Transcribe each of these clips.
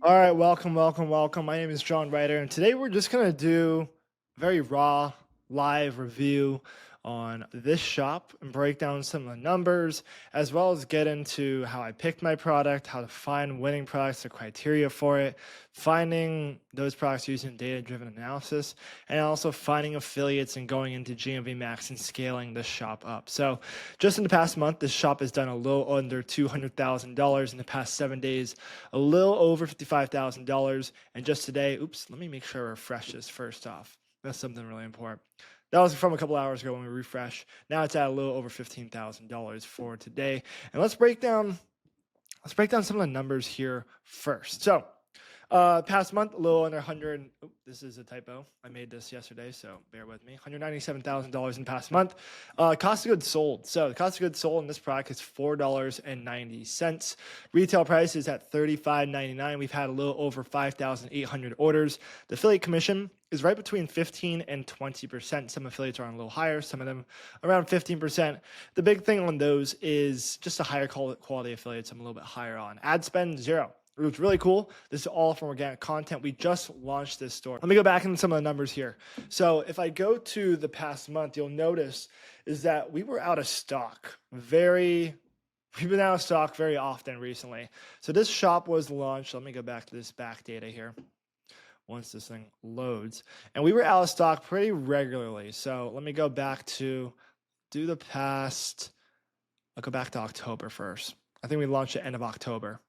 All right, welcome. My name is John Ryder, and today we're just gonna do a very raw live review on this shop and break down some of the numbers, as well as get into how I picked my product, how to find winning products, the criteria for it, finding those products using data-driven analysis, and also finding affiliates and going into GMV Max and scaling this shop up. So, just in the past month, this shop has done a little under $200,000 in the past 7 days, a little over $55,000. And just today, oops, let me make sure I refresh this first off. That's something really important. That was from a couple hours ago when we refresh. Now it's at a little over $15,000 for today. And let's break down some of the numbers here first. So, past month, a little under 100. Oh, this is a typo. I made this yesterday, so bear with me. $197,000 in the past month. Cost of goods sold. So the cost of goods sold in this product is $4.90. Retail price is at $35.99. We've had a little over 5,800 orders. The affiliate commission is right between 15 and 20%. Some affiliates are on a little higher, some of them around 15%. The big thing on those is just a higher quality affiliates I'm a little bit higher on. Ad spend, 0. It was really cool. This is all from organic content. We just launched this store. Let me go back into some of the numbers here. So if I go to the past month, you'll notice is that we were out of stock. We've been out of stock very often recently. So this shop was launched. Let me go back to this back data here once this thing loads. And we were out of stock pretty regularly. So let me go back to I'll go back to October first. I think we launched at the end of October.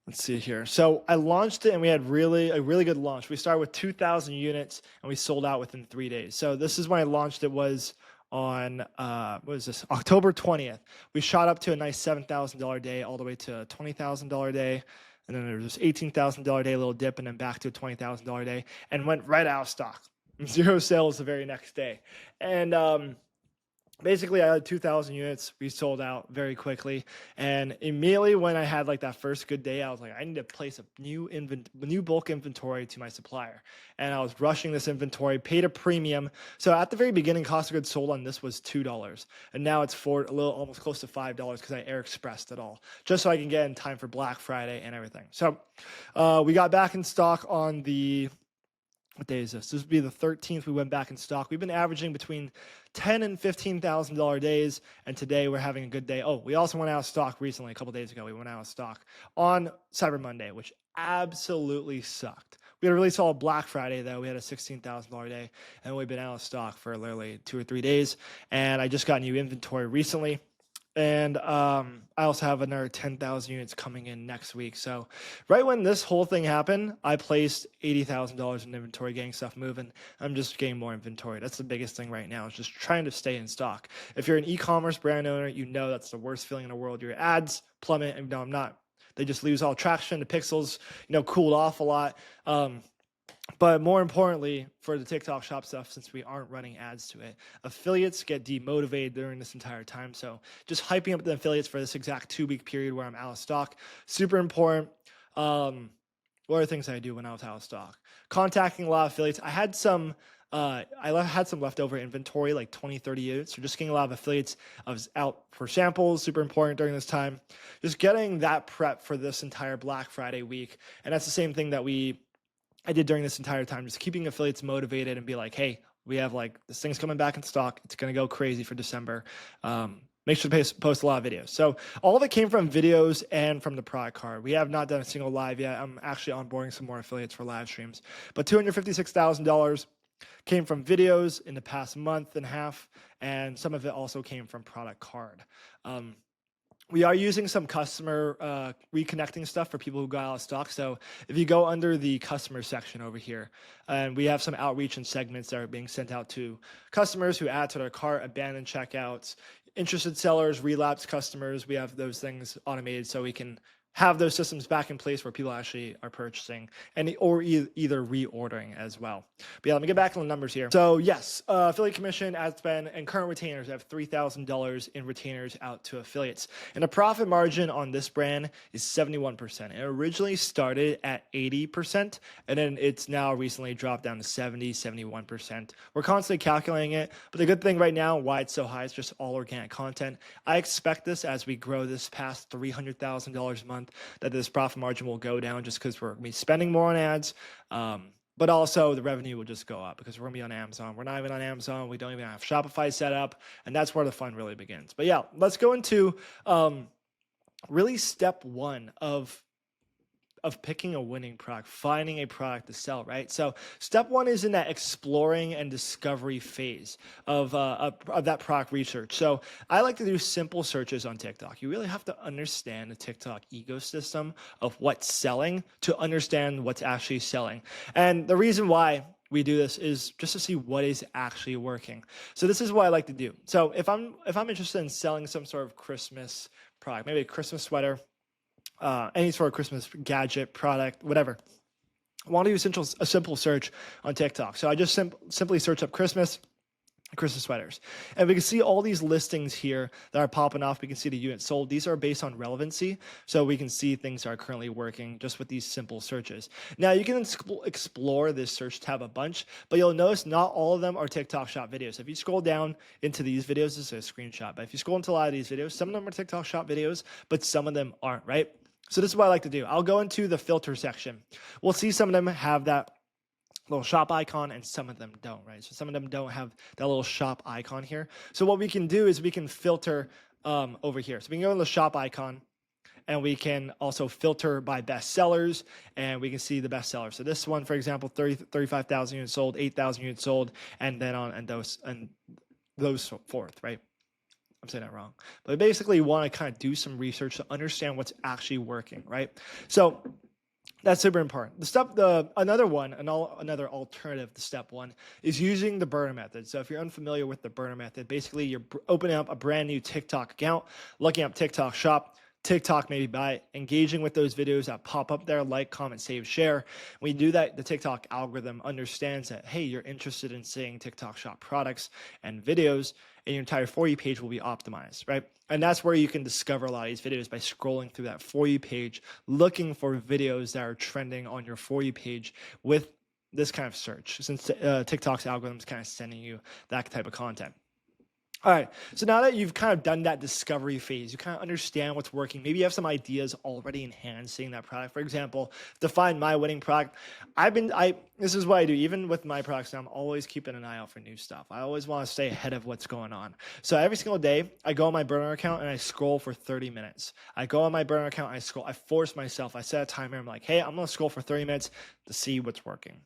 Let's see here. So I launched it and we had a really good launch. We started with 2,000 units and we sold out within 3 days. So this is when I launched. It was on, October 20th. We shot up to a nice $7,000 day all the way to a $20,000 day. And then there was this $18,000 day, little dip, and then back to a $20,000 day and went right out of stock. 0 sales the very next day. And, basically, I had 2,000 units. We sold out very quickly. And immediately when I had like that first good day, I was like, I need to place a new bulk inventory to my supplier. And I was rushing this inventory, paid a premium. So at the very beginning, cost of goods sold on this was $2. And now it's almost close to $5 because I air expressed it all, just so I can get in time for Black Friday and everything. So we got back in stock on what day is this? This would be the 13th. We went back in stock. We've been averaging between $10,000 and $15,000 days, and today we're having a good day. Oh, we also went out of stock recently. A couple days ago, we went out of stock on Cyber Monday, which absolutely sucked. We had a really solid Black Friday, though. We had a $16,000 day, and we've been out of stock for literally 2 or 3 days. And I just got new inventory recently. And I also have another 10,000 units coming in next week. So right when this whole thing happened, I placed $80,000 in inventory, getting stuff moving. I'm just getting more inventory. That's the biggest thing right now, is just trying to stay in stock. If you're an e-commerce brand owner, you know that's the worst feeling in the world. Your ads plummet. And no, I'm not. They just lose all traction. The pixels, cooled off a lot. But more importantly, for the TikTok shop stuff, since we aren't running ads to it, affiliates get demotivated during this entire time. So just hyping up the affiliates for this exact 2-week period where I'm out of stock, super important. What are the things I do when I was out of stock? Contacting a lot of affiliates. I had some leftover inventory, like 20, 30 units. So just getting a lot of affiliates. I was out for samples, super important during this time. Just getting that prep for this entire Black Friday week. And that's the same thing that I did during this entire time, just keeping affiliates motivated and be like, hey, we have this thing's coming back in stock. It's going to go crazy for December. Make sure to post a lot of videos. So all of it came from videos and from the product card. We have not done a single live yet. I'm actually onboarding some more affiliates for live streams. But $256,000 came from videos in the past month and a half, and some of it also came from product card. We are using some customer reconnecting stuff for people who got out of stock. So if you go under the customer section over here, and we have some outreach and segments that are being sent out to customers who add to their cart, abandoned checkouts, interested sellers, relapsed customers. We have those things automated so we can have those systems back in place where people actually are purchasing or either reordering as well. But yeah, let me get back on the numbers here. So yes, affiliate commission, ad spend, and current retainers. I have $3,000 in retainers out to affiliates. And the profit margin on this brand is 71%. It originally started at 80%, and then it's now recently dropped down to 70, 71%. We're constantly calculating it, but the good thing right now, why it's so high, is just all organic content. I expect this as we grow this past $300,000 a month month that this profit margin will go down just because we're going to be spending more on ads. But also the revenue will just go up because we're going to be on Amazon. We're not even on Amazon. We don't even have Shopify set up. And that's where the fun really begins. But yeah, let's go into really step one of picking a winning product, finding a product to sell, right? So step one is in that exploring and discovery phase of that product research. So I like to do simple searches on TikTok. You really have to understand the TikTok ecosystem of what's selling to understand what's actually selling. And the reason why we do this is just to see what is actually working. So this is what I like to do. So if I'm interested in selling some sort of Christmas product, maybe a Christmas sweater, any sort of Christmas gadget, product, whatever, I want to do a simple search on TikTok. So I just simply search up Christmas sweaters. And we can see all these listings here that are popping off. We can see the units sold. These are based on relevancy. So we can see things that are currently working just with these simple searches. Now you can explore this search tab a bunch, but you'll notice not all of them are TikTok Shop videos. If you scroll down into these videos, this is a screenshot, but if you scroll into a lot of these videos, some of them are TikTok Shop videos, but some of them aren't, right? So this is what I like to do. I'll go into the filter section. We'll see some of them have that little shop icon and some of them don't, right? So some of them don't have that little shop icon here. So what we can do is we can filter over here. So we can go to the shop icon and we can also filter by best sellers and we can see the best sellers. So this one, for example, 35,000 units sold, 8,000 units sold, and then on and those forth, right? I'm saying that wrong, but basically you want to kind of do some research to understand what's actually working, right? So that's super important. Another alternative to step one is using the burner method. So if you're unfamiliar with the burner method, basically you're opening up a brand new TikTok account, looking up TikTok Shop, TikTok maybe by engaging with those videos that pop up there, like, comment, save, share. When you do that, the TikTok algorithm understands that, hey, you're interested in seeing TikTok Shop products and videos, and your entire For You page will be optimized, right? And that's where you can discover a lot of these videos by scrolling through that For You page, looking for videos that are trending on your For You page with this kind of search, since TikTok's algorithm is kind of sending you that type of content. All right, so now that you've kind of done that discovery phase, you kind of understand what's working. Maybe you have some ideas already in hand seeing that product. For example, to find my winning product, this is what I do. Even with my products now, I'm always keeping an eye out for new stuff. I always want to stay ahead of what's going on. So every single day, I go on my burner account and I scroll for 30 minutes. I go on my burner account and I scroll. I force myself. I set a timer. I'm like, hey, I'm going to scroll for 30 minutes to see what's working.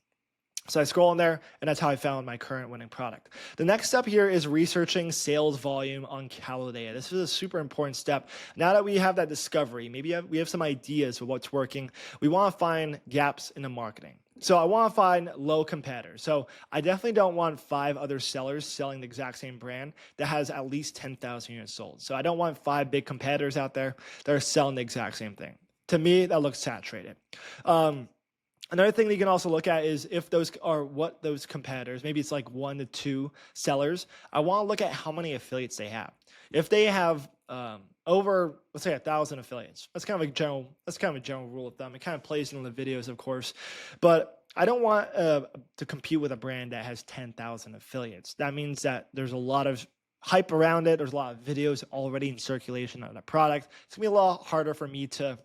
So I scroll in there, and that's how I found my current winning product. The next step here is researching sales volume on Calendar. This is a super important step. Now that we have that discovery, maybe we have some ideas of what's working, we want to find gaps in the marketing. So I want to find low competitors. So I definitely don't want 5 other sellers selling the exact same brand that has at least 10,000 units sold. So I don't want 5 big competitors out there that are selling the exact same thing. To me, that looks saturated. Another thing that you can also look at is if those are what those competitors, maybe it's like 1 to 2 sellers. I want to look at how many affiliates they have. If they have over, let's say 1,000 affiliates, that's kind of a general rule of thumb. It kind of plays into the videos, of course, but I don't want to compete with a brand that has 10,000 affiliates. That means that there's a lot of hype around it. There's a lot of videos already in circulation on the product. It's gonna be a lot harder for me to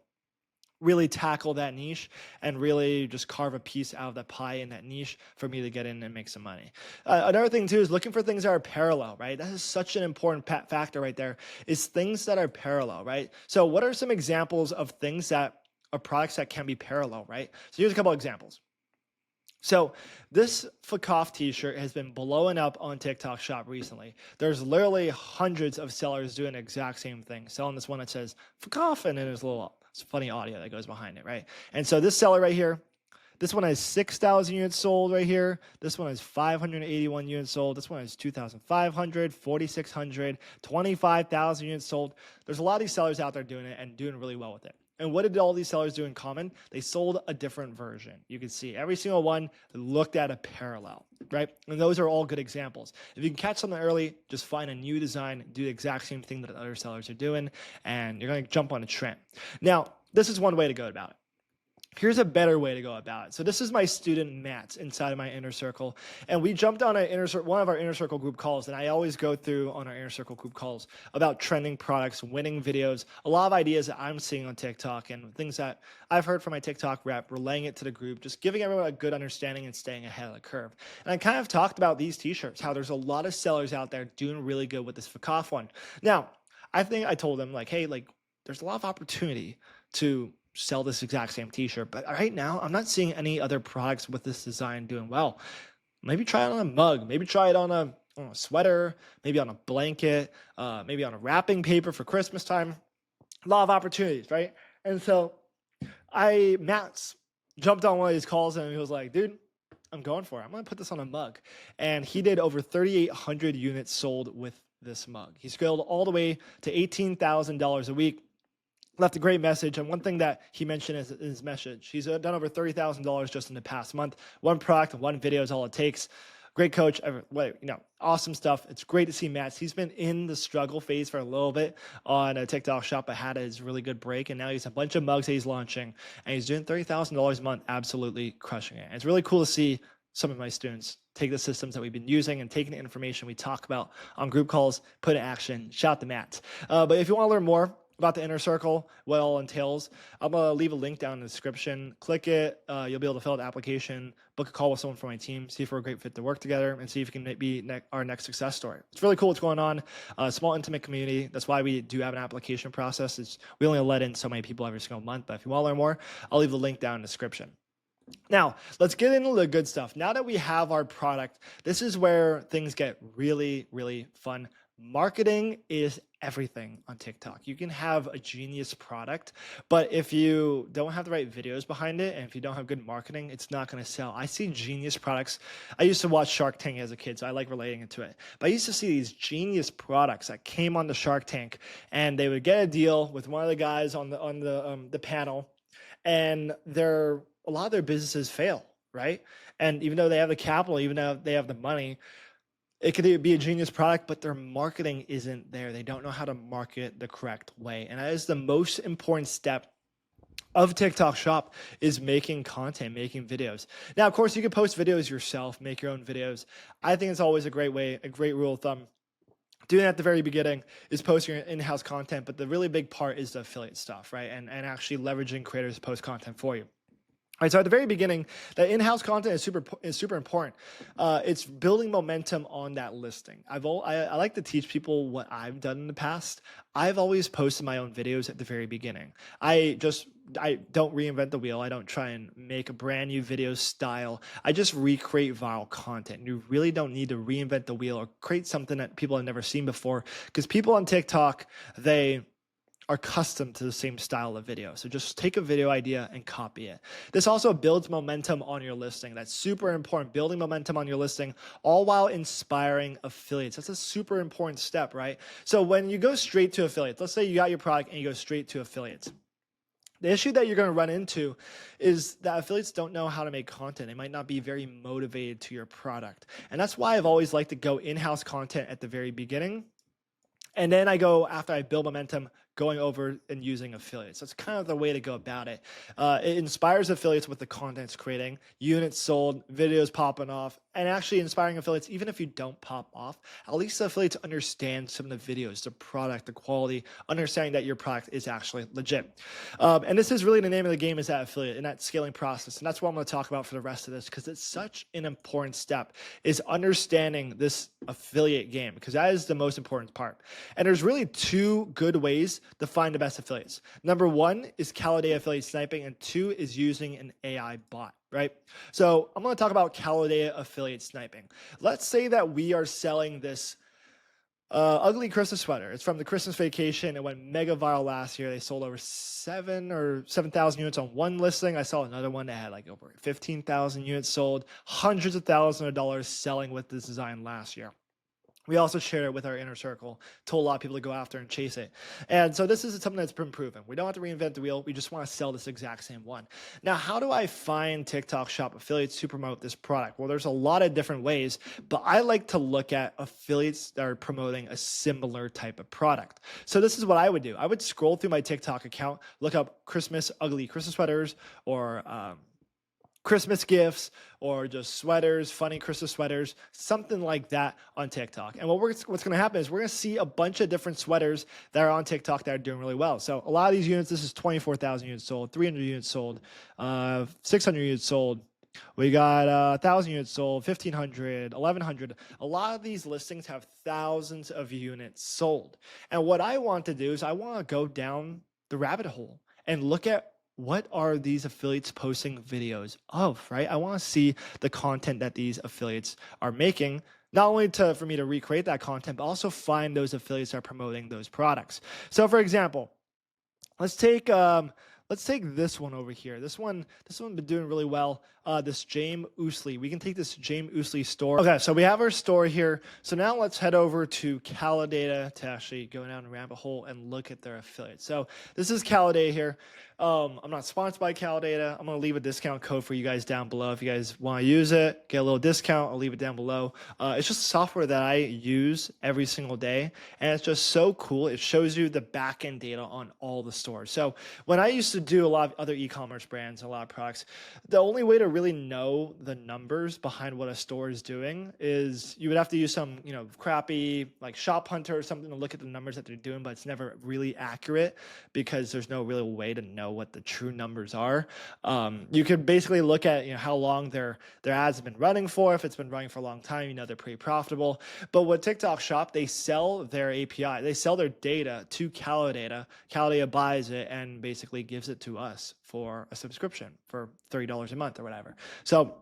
really tackle that niche and really just carve a piece out of that pie in that niche for me to get in and make some money. Another thing too is looking for things that are parallel, right? That is such an important factor right there, is things that are parallel, right? So what are some examples of things that are products that can be parallel, right? So here's a couple examples. So this Fakoff t-shirt has been blowing up on TikTok Shop recently. There's literally hundreds of sellers doing the exact same thing, selling this one that says Fakoff, and then there's a little funny audio that goes behind it, right? And so this seller right here, this one has 6,000 units sold right here. This one has 581 units sold. This one has 2,500, 4,600, 25,000 units sold. There's a lot of these sellers out there doing it and doing really well with it. And what did all these sellers do in common? They sold a different version. You can see every single one looked at a parallel, right? And those are all good examples. If you can catch something early, just find a new design, do the exact same thing that other sellers are doing, and you're going to jump on a trend. Now, this is one way to go about it. Here's a better way to go about it. So this is my student Matt inside of my inner circle, and we jumped on one of our inner circle group calls, and I always go through on our inner circle group calls about trending products, winning videos, a lot of ideas that I'm seeing on TikTok and things that I've heard from my TikTok rep, relaying it to the group, just giving everyone a good understanding and staying ahead of the curve. And I kind of talked about these t-shirts, how there's a lot of sellers out there doing really good with this Fakoff one. Now, I think I told them like, hey, like there's a lot of opportunity to sell this exact same t-shirt, but right now I'm not seeing any other products with this design doing well. Maybe try it on a mug, maybe try it on a sweater, maybe on a blanket, maybe on a wrapping paper for Christmas time. A lot of opportunities, right? And so Matt's jumped on one of these calls and he was like, dude, I'm going for it. I'm going to put this on a mug. And he did over 3,800 units sold with this mug. He scaled all the way to $18,000 a week. Left a great message, and one thing that he mentioned is his message. He's done over $30,000 just in the past month. One product, one video is all it takes. Great coach, awesome stuff. It's great to see Matt. He's been in the struggle phase for a little bit on a TikTok shop, but had his really good break, and now he's a bunch of mugs that he's launching, and he's doing $30,000 a month, absolutely crushing it. And it's really cool to see some of my students take the systems that we've been using and taking the information we talk about on group calls, put it in action. Shout out to Matt. But if you want to learn more about the inner circle, what it all entails, I'm going to leave a link down in the description. Click it. You'll be able to fill out the application, book a call with someone from my team, see if we're a great fit to work together, and see if you can be our next success story. It's really cool what's going on. Small, intimate community. That's why we do have an application process. We only let in so many people every single month, but if you want to learn more, I'll leave the link down in the description. Now, let's get into the good stuff. Now that we have our product, this is where things get really, really fun. Marketing is everything on TikTok. You can have a genius product, but if you don't have the right videos behind it and if you don't have good marketing, it's not going to sell. I see genius products. I used to watch Shark Tank as a kid, so I like relating it to it. But I used to see these genius products that came on the Shark Tank, and they would get a deal with one of the guys on the panel, and a lot of their businesses fail, right? And even though they have the capital, even though they have the money, it could be a genius product, but their marketing isn't there. They don't know how to market the correct way. And that is the most important step of TikTok Shop, is making content, making videos. Now, of course, you can post videos yourself, make your own videos. I think it's always a great way, a great rule of thumb. Doing it at the very beginning is posting your in-house content, but the really big part is the affiliate stuff, right? And actually leveraging creators to post content for you. All right, so at the very beginning, that in-house content is super important. It's building momentum on that listing. I like to teach people what I've done in the past. I've always posted my own videos at the very beginning. I don't reinvent the wheel. I don't try and make a brand new video style. I just recreate viral content. You really don't need to reinvent the wheel or create something that people have never seen before, because people on TikTok, they are accustomed to the same style of video. So just take a video idea and copy it. This also builds momentum on your listing. That's super important, building momentum on your listing, all while inspiring affiliates. That's a super important step, right? So when you go straight to affiliates, let's say you got your product and you go straight to affiliates. The issue that you're going to run into is that affiliates don't know how to make content. They might not be very motivated to your product. And that's why I've always liked to go in-house content at the very beginning. And then I go, after I build momentum, going over and using affiliates. That's kind of the way to go about it. It inspires affiliates with the content it's creating, units sold, videos popping off, and actually inspiring affiliates, even if you don't pop off, at least the affiliates understand some of the videos, the product, the quality, understanding that your product is actually legit. And this is really the name of the game, is that affiliate and that scaling process. And that's what I'm going to talk about for the rest of this, because it's such an important step, is understanding this affiliate game, because that is the most important part. And there's really two good ways to find the best affiliates. Number one is Caloday affiliate sniping, and two is using an AI bot, right? So I'm going to talk about Caloday affiliate sniping. Let's say that we are selling this ugly Christmas sweater. It's from the Christmas vacation. It went mega viral last year. They sold over 7,000 units on one listing. I saw another one that had like over 15,000 units sold, hundreds of thousands of dollars selling with this design last year. We also shared it with our inner circle, told a lot of people to go after and chase it. And so this is something that's been proven. We don't have to reinvent the wheel. We just want to sell this exact same one. Now, how do I find TikTok shop affiliates to promote this product? Well, there's a lot of different ways, but I like to look at affiliates that are promoting a similar type of product. So this is what I would do. I would scroll through my TikTok account, look up ugly Christmas sweaters, or Christmas gifts, or just sweaters, funny Christmas sweaters, something like that on TikTok. And what's going to happen is we're going to see a bunch of different sweaters that are on TikTok that are doing really well. So a lot of these units, this is 24,000 units sold, 300 units sold, 600 units sold. We got 1,000 units sold, 1,500, 1,100. A lot of these listings have thousands of units sold. And what I want to do is I want to go down the rabbit hole and look at what are these affiliates posting videos of, right? I want to see the content that these affiliates are making, not only for me to recreate that content, but also find those affiliates that are promoting those products. So for example, let's take this one over here. This one been doing really well. This James Oosley. We can take this James Oosley store. Okay, so we have our store here. So now let's head over to Calidata to actually go down a rabbit hole and look at their affiliates. So this is Calidata here. I'm not sponsored by Calidata. I'm going to leave a discount code for you guys down below. If you guys want to use it, get a little discount, I'll leave it down below. It's just software that I use every single day, and it's just so cool. It shows you the back-end data on all the stores. So when I used to do a lot of other e-commerce brands, a lot of products, the only way to really know the numbers behind what a store is doing is you would have to use some, crappy like Shop Hunter or something to look at the numbers that they're doing, but it's never really accurate because there's no real way to know what the true numbers are. You could basically look at how long their ads have been running for. If it's been running for a long time, they're pretty profitable. But with TikTok Shop, they sell their API, they sell their data to Calidata. Calidata buys it and basically gives it to us for a subscription for $30 a month or whatever. So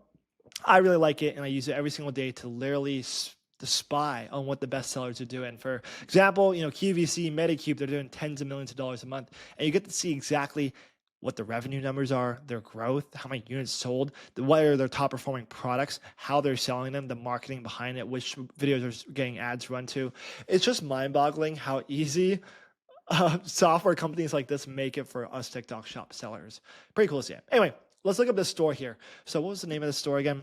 I really like it, and I use it every single day to literally to spy on what the best sellers are doing. For example, QVC, Medicube, they're doing tens of millions of dollars a month, and you get to see exactly what the revenue numbers are, their growth, how many units sold, what are their top performing products, how they're selling them, the marketing behind it, which videos are getting ads run to. It's just mind-boggling how easy software companies like this make it for us TikTok shop sellers. Pretty cool to see it. Anyway, let's look up this store here. So what was the name of the store again?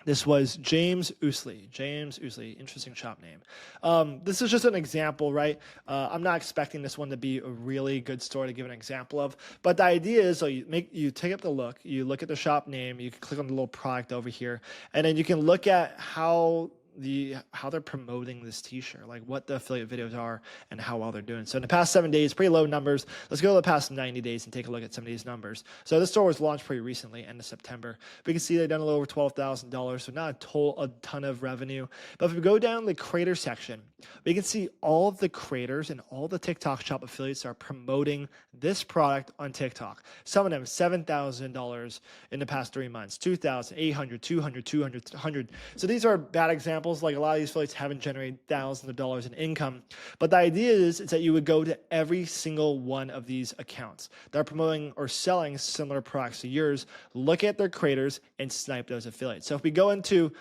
This was James Oosley. James Oosley, interesting shop name. This is just an example, right? I'm not expecting this one to be a really good store to give an example of, but the idea is, so you take up the look, you look at the shop name, you can click on the little product over here, and then you can look at how they're promoting this t-shirt, like what the affiliate videos are and how well they're doing. So in the past 7 days, pretty low numbers. Let's go to the past 90 days and take a look at some of these numbers. So this store was launched pretty recently, end of September. We can see they've done a little over $12,000, so not a ton of revenue. But if we go down the creator section, we can see all of the creators and all the TikTok shop affiliates are promoting this product on TikTok. Some of them $7,000 in the past 3 months, $2,000, $800, $200, $200, $100. So these are bad examples. Like a lot of these affiliates haven't generated thousands of dollars in income. But the idea is that you would go to every single one of these accounts that are promoting or selling similar products to yours, look at their creators, and snipe those affiliates. So if we go into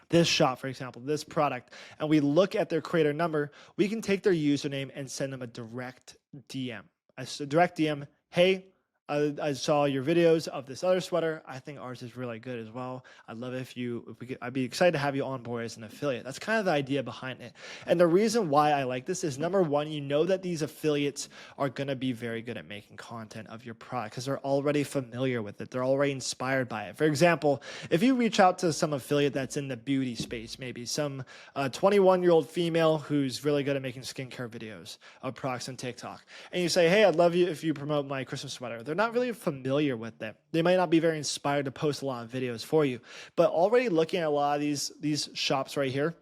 this shop, for example, this product, and we look at their creator number, we can take their username and send them a direct DM. A direct DM, hey, I saw your videos of this other sweater. I think ours is really good as well. I'd love it I'd be excited to have you on board as an affiliate. That's kind of the idea behind it. And the reason why I like this is, number one, that these affiliates are going to be very good at making content of your product because they're already familiar with it. They're already inspired by it. For example, if you reach out to some affiliate that's in the beauty space, maybe some 21-year-old female who's really good at making skincare videos of products on TikTok, and you say, hey, I'd love you if you promote my Christmas sweater. They're not really familiar with it. They might not be very inspired to post a lot of videos for you, but already looking at a lot of these shops right here,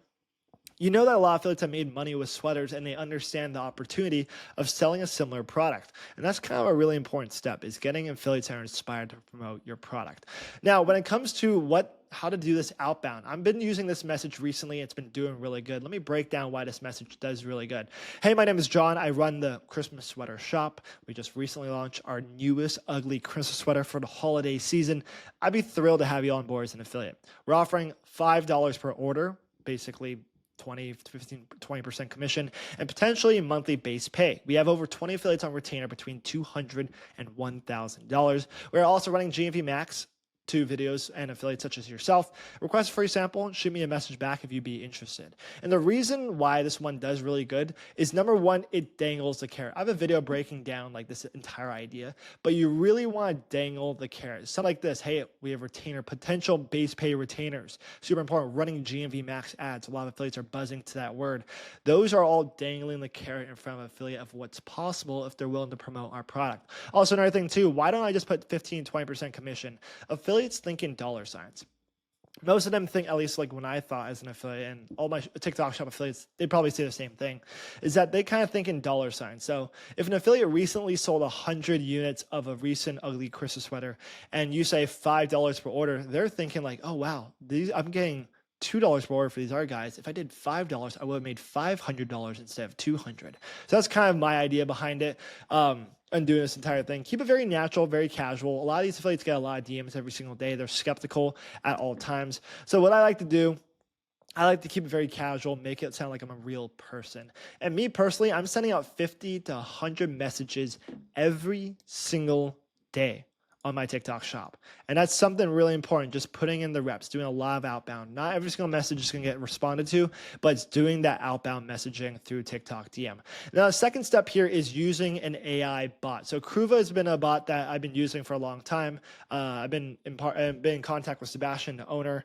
that a lot of affiliates have made money with sweaters and they understand the opportunity of selling a similar product. And that's kind of a really important step, is getting affiliates that are inspired to promote your product. Now, when it comes to how to do this outbound, I've been using this message recently. It's been doing really good. Let me break down why this message does really good. Hey, my name is John. I run the Christmas sweater shop. We just recently launched our newest ugly Christmas sweater for the holiday season. I'd be thrilled to have you on board as an affiliate. We're offering $5 per order, basically 20% commission, and potentially monthly base pay. We have over 20 affiliates on retainer between $200 and $1,000. We're also running GMV Max to videos and affiliates such as yourself. Request a free sample, shoot me a message back if you'd be interested. And the reason why this one does really good is, number one, it dangles the carrot. I have a video breaking down like this entire idea, but you really want to dangle the carrot. Something like this: hey, we have retainer, potential base pay retainers. Super important. Running GMV Max ads. A lot of affiliates are buzzing to that word. Those are all dangling the carrot in front of an affiliate of what's possible if they're willing to promote our product. Also, another thing too, why don't I just put 15-20% commission? Affiliates think in dollar signs. Most of them think, at least like when I thought as an affiliate, and all my TikTok shop affiliates, they probably say the same thing, is that they kind of think in dollar signs. So if an affiliate recently sold 100 units of a recent ugly Christmas sweater and you say $5 per order, they're thinking like, oh wow, I'm getting $2 per order for these other guys. If I did $5, I would have made $500 instead of $200. So that's kind of my idea behind it. And doing this entire thing. Keep it very natural, very casual. A lot of these affiliates get a lot of DMs every single day. They're skeptical at all times. So what I like to do, I like to keep it very casual, make it sound like I'm a real person. And me personally, I'm sending out 50 to 100 messages every single day on my TikTok shop. And that's something really important, just putting in the reps, doing a lot of outbound. Not every single message is gonna get responded to, but it's doing that outbound messaging through TikTok DM. Now, the second step here is using an AI bot. So Kruva has been a bot that I've been using for a long time. I've been in contact with Sebastian, the owner,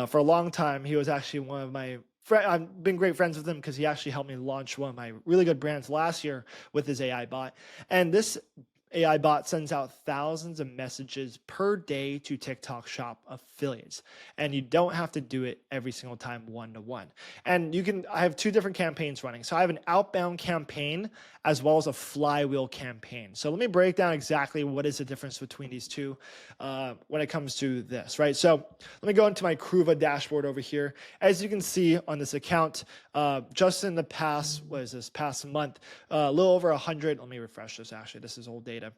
for a long time. He was actually one of my I've been great friends with him because he actually helped me launch one of my really good brands last year with his AI bot. And this AI bot sends out thousands of messages per day to TikTok shop affiliates. And you don't have to do it every single time one-to-one. And I have two different campaigns running. So I have an outbound campaign as well as a flywheel campaign. So let me break down exactly what is the difference between these two when it comes to this, right? So let me go into my Kruva dashboard over here. As you can see on this account, just in the past, past month, a little over 100, let me refresh this actually, this is old data.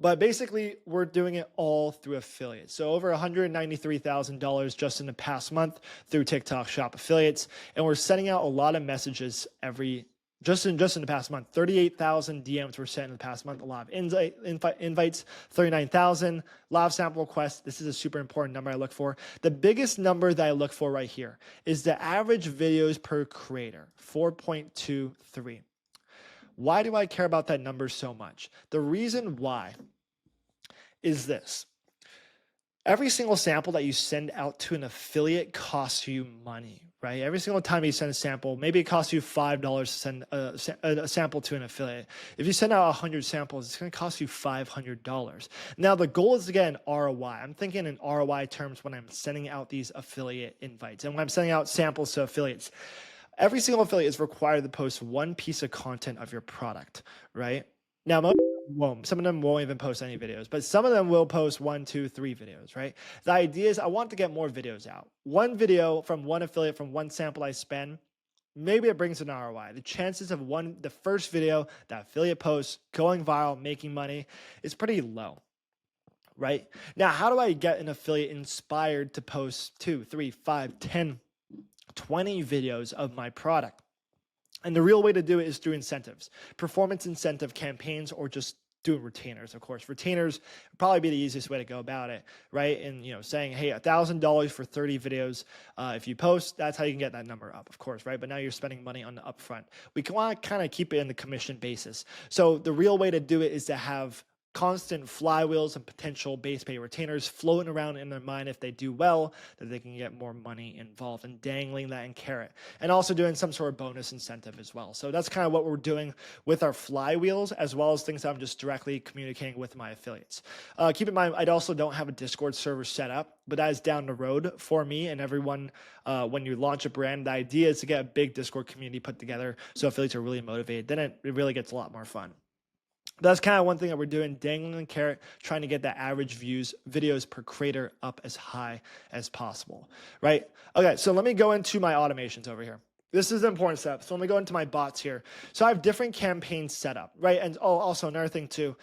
But basically, we're doing it all through affiliates. So over $193,000 just in the past month through TikTok Shop affiliates. And we're sending out a lot of messages just in the past month. 38,000 DMs were sent in the past month. A lot of invites, 39,000, a lot of sample requests. This is a super important number I look for. The biggest number that I look for right here is the average videos per creator, 4.23. Why do I care about that number so much? The reason why is this. Every single sample that you send out to an affiliate costs you money, right? Every single time you send a sample, maybe it costs you $5 to send a sample to an affiliate. If you send out 100 samples, it's going to cost you $500. Now, the goal is to get an ROI. I'm thinking in ROI terms when I'm sending out these affiliate invites and when I'm sending out samples to affiliates. Every single affiliate is required to post one piece of content of your product, right? Now, most won't. Some of them won't even post any videos, but some of them will post 1, 2, 3 videos, right? The idea is I want to get more videos out. One video from one affiliate, from one sample I spend, maybe it brings an ROI. The chances of the first video that affiliate posts going viral, making money is pretty low, right? Now, how do I get an affiliate inspired to post 2, 3, 5, 10, 20 videos of my product? And the real way to do it is through incentives, performance incentive campaigns, or just doing retainers, of course. Retainers would probably be the easiest way to go about it, right? And, saying, hey, $1,000 for 30 videos. If you post, that's how you can get that number up, of course, right? But now you're spending money on the upfront. We want to kind of keep it in the commission basis. So the real way to do it is to have constant flywheels and potential base pay retainers floating around in their mind if they do well, that they can get more money involved, and dangling that in carrot. And also doing some sort of bonus incentive as well. So that's kind of what we're doing with our flywheels, as well as things that I'm just directly communicating with my affiliates. Keep in mind, I also don't have a Discord server set up, but that is down the road for me and everyone. When you launch a brand, the idea is to get a big Discord community put together so affiliates are really motivated. Then it really gets a lot more fun. That's kind of one thing that we're doing, dangling the carrot, trying to get that average videos per creator up as high as possible, right? Okay, so let me go into my automations over here. This is an important step. So let me go into my bots here. So I have different campaigns set up, right? And also another thing too,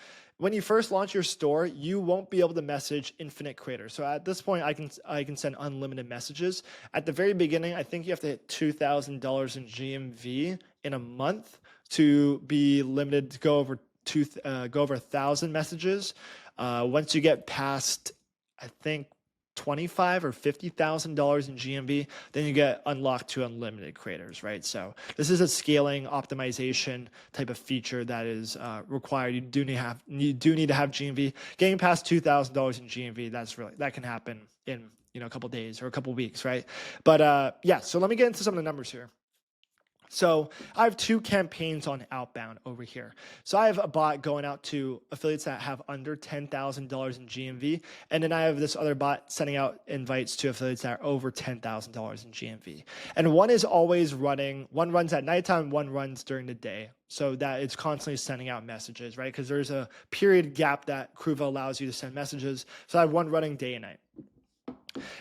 when you first launch your store, you won't be able to message infinite creators. So at this point, I can send unlimited messages. At the very beginning, I think you have to hit $2,000 in GMV in a month to be limited to go over 1,000 messages. Once you get past, I think, 25 or $50,000 in GMV, then you get unlocked to unlimited creators, right? So this is a scaling optimization type of feature that is required. You do need to have GMV. Getting past $2,000 in GMV, that can happen in a couple days or a couple weeks, right? But yeah, so let me get into some of the numbers here. So I have 2 campaigns on outbound over here. So I have a bot going out to affiliates that have under $10,000 in GMV. And then I have this other bot sending out invites to affiliates that are over $10,000 in GMV. And one is always running, one runs at nighttime, one runs during the day. So that it's constantly sending out messages, right? Because there's a period gap that Kruva allows you to send messages. So I have one running day and night.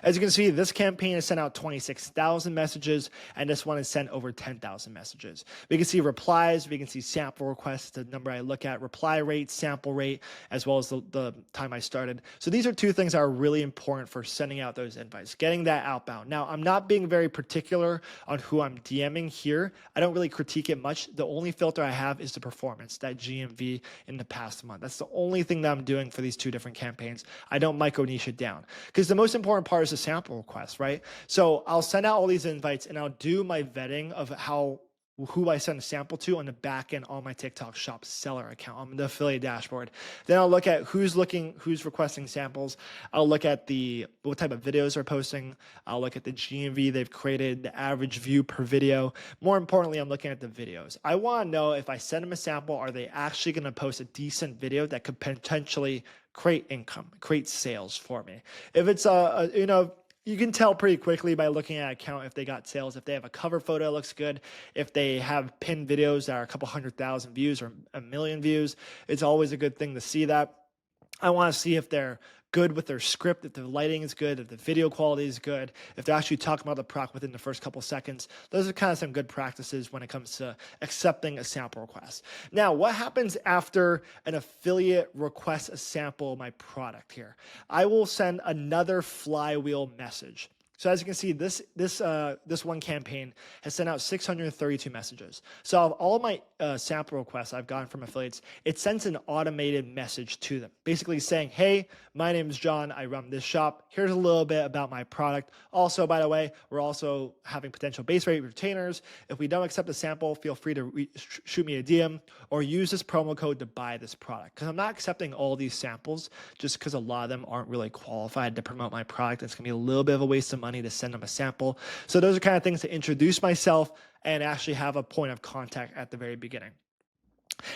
As you can see, this campaign has sent out 26,000 messages, and this one has sent over 10,000 messages. We can see replies, we can see sample requests, the number I look at, reply rate, sample rate, as well as the time I started. So these are 2 things that are really important for sending out those invites, getting that outbound. Now, I'm not being very particular on who I'm DMing here. I don't really critique it much. The only filter I have is the performance, that GMV in the past month. That's the only thing that I'm doing for these 2 different campaigns. I don't micro niche it down because the most important part is a sample request, right? So I'll send out all these invites and I'll do my vetting of who I send a sample to on the back end on my TikTok shop seller account on the affiliate dashboard. Then I'll look at who's requesting samples. I'll look at what type of videos they're posting. I'll look at the GMV they've created, the average view per video. More importantly, I'm looking at the videos. I want to know if I send them a sample, are they actually going to post a decent video that could potentially create income, create sales for me. If it's you can tell pretty quickly by looking at an account if they got sales, if they have a cover photo that looks good, if they have pinned videos that are a couple 100,000 views or 1 million views. It's always a good thing to see that. I want to see if they're good with their script, if the lighting is good, if the video quality is good, if they're actually talking about the product within the first couple seconds. Those are kind of some good practices when it comes to accepting a sample request. Now, what happens after an affiliate requests a sample of my product here? I will send another flywheel message. So as you can see, this one campaign has sent out 632 messages. So of all of my sample requests I've gotten from affiliates, it sends an automated message to them, basically saying, hey, my name is John. I run this shop. Here's a little bit about my product. Also, by the way, we're also having potential base rate retainers. If we don't accept a sample, feel free to shoot me a DM or use this promo code to buy this product. Because I'm not accepting all these samples just because a lot of them aren't really qualified to promote my product. It's going to be a little bit of a waste of money to send them a sample. So those are kind of things to introduce myself and actually have a point of contact at the very beginning.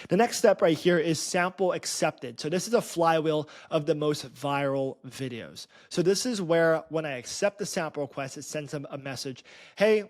The next step right here is sample accepted. So this is a flywheel of the most viral videos. So this is where when I accept the sample request, it sends them a message. Hey,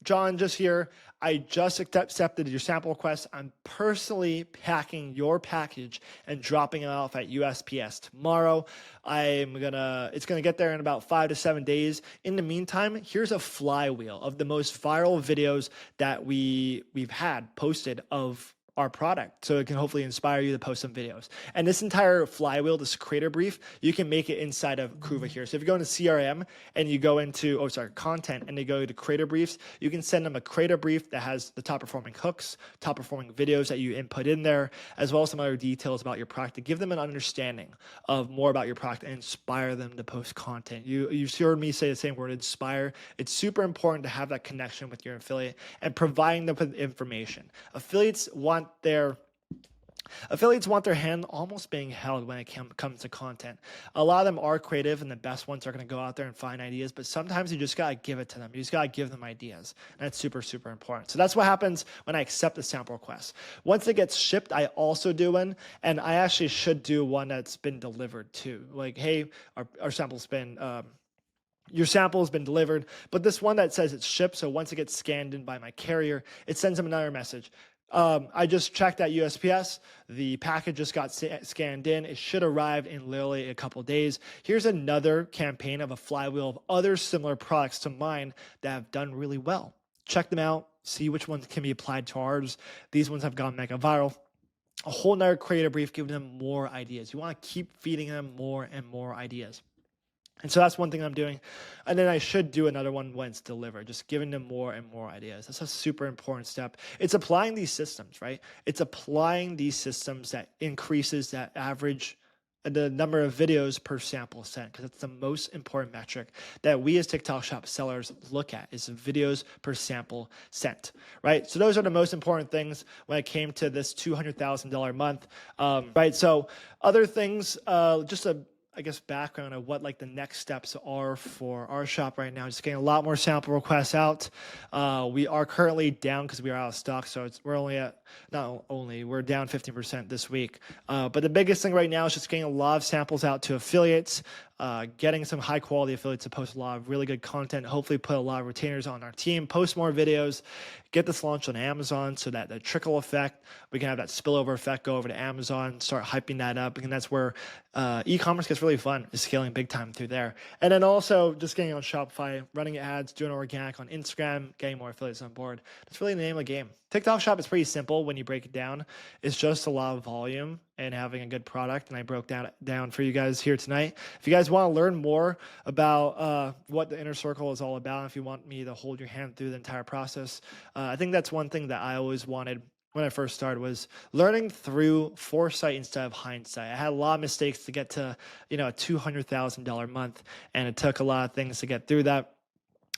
John, just here. I just accepted your sample request. I'm personally packing your package and dropping it off at USPS tomorrow. It's gonna get there in about 5 to 7 days. In the meantime, here's a flywheel of the most viral videos that we've had posted of our product, so it can hopefully inspire you to post some videos. And this entire flywheel, this creator brief, you can make it inside of Kruva here. So if you go into CRM and you go into, content, and you go to creator briefs, you can send them a creator brief that has the top performing hooks, top performing videos that you input in there, as well as some other details about your product to give them an understanding of more about your product and inspire them to post content. You've heard me say the same word, inspire. It's super important to have that connection with your affiliate and providing them with information. Affiliates want their hand almost being held when it comes to content. A lot of them are creative, and the best ones are going to go out there and find ideas, but sometimes you just got to give it to them. You just got to give them ideas. And that's super, super important. So that's what happens when I accept a sample request. Once it gets shipped, I also do one, and I actually should do one that's been delivered too. Like, hey, our sample's been... your sample has been delivered, but this one that says it's shipped, so once it gets scanned in by my carrier, it sends them another message. I just checked at USPS. The package just got scanned in. It should arrive in literally a couple days. Here's another campaign of a flywheel of other similar products to mine that have done really well. Check them out. See which ones can be applied to ours. These ones have gone mega viral. a whole nother creative brief, giving them more ideas. You want to keep feeding them more and more ideas. And so that's one thing I'm doing. And then I should do another one when it's delivered, just giving them more and more ideas. That's a super important step. It's applying these systems, right? It's applying these systems that increases that average, the number of videos per sample sent, because it's the most important metric that we as TikTok Shop sellers look at is videos per sample sent, right? So those are the most important things when it came to this $200,000 month, right? So other things, just a I guess background of what like the next steps are for our shop right now. Just getting a lot more sample requests out. We are currently down because we are out of stock, so we're only at we're down 15% this week. But the biggest thing right now is just getting a lot of samples out to affiliates, getting some high quality affiliates to post a lot of really good content. Hopefully, put a lot of retainers on our team, post more videos, get this launched on Amazon so that the trickle effect, we can have that spillover effect go over to Amazon, start hyping that up, and that's where e-commerce gets really fun, is scaling big time through there. And then also just getting on Shopify, running ads, doing organic on Instagram, getting more affiliates on board. That's really the name of the game. TikTok Shop is pretty simple when you break it down. It's just a lot of volume and having a good product. And I broke down for you guys here tonight. If you guys want to learn more about what the inner circle is all about, if you want me to hold your hand through the entire process, I think that's one thing that I always wanted when I first started, was learning through foresight instead of hindsight. I had a lot of mistakes to get to, a $200,000 month, and it took a lot of things to get through that.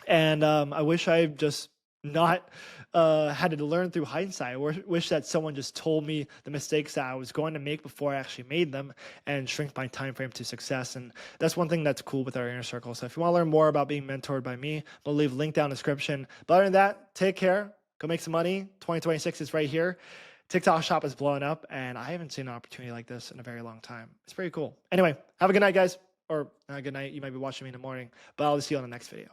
And I wish I just not had to learn through hindsight. I wish that someone just told me the mistakes that I was going to make before I actually made them, and shrink my time frame to success. And that's one thing that's cool with our inner circle. So if you want to learn more about being mentored by me, I'll leave a link down in the description. But other than that, take care. Go make some money. 2026 is right here. TikTok Shop is blowing up, and I haven't seen an opportunity like this in a very long time. It's pretty cool. Anyway, have a good night, guys. Or not a good night. You might be watching me in the morning, but I'll see you on the next video.